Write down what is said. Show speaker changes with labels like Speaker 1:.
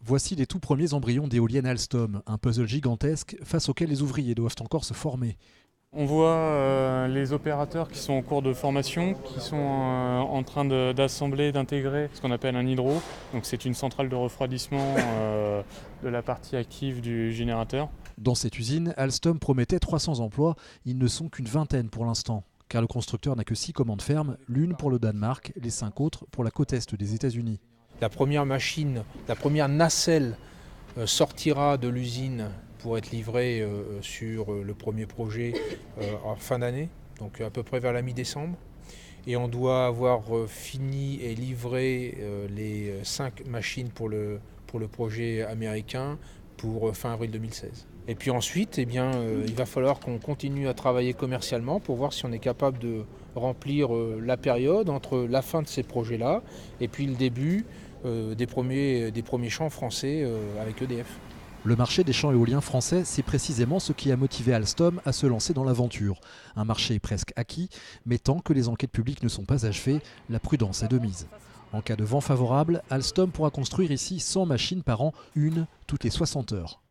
Speaker 1: Voici les tout premiers embryons d'éoliennes Alstom, un puzzle gigantesque face auquel les ouvriers doivent encore se former.
Speaker 2: On voit les opérateurs qui sont en cours de formation, qui sont en train d'assembler, d'intégrer ce qu'on appelle un hydro. Donc c'est une centrale de refroidissement de la partie active du générateur.
Speaker 1: Dans cette usine, Alstom promettait 300 emplois. Ils ne sont qu'une vingtaine pour l'instant, car le constructeur n'a que 6 commandes fermes, l'une pour le Danemark, les 5 autres pour la côte est des États-Unis.
Speaker 3: La première machine, la première nacelle sortira de l'usine pour être livrée sur le premier projet en fin d'année, donc à peu près vers la mi-décembre. Et on doit avoir fini et livré les 5 machines pour le projet américain pour fin avril 2016. Et puis ensuite, il va falloir qu'on continue à travailler commercialement pour voir si on est capable de remplir la période entre la fin de ces projets-là et puis le début des premiers champs français avec EDF.
Speaker 1: Le marché des champs éoliens français, c'est précisément ce qui a motivé Alstom à se lancer dans l'aventure. Un marché presque acquis, mais tant que les enquêtes publiques ne sont pas achevées, la prudence est de mise. En cas de vent favorable, Alstom pourra construire ici 100 machines par an, une toutes les 60 heures.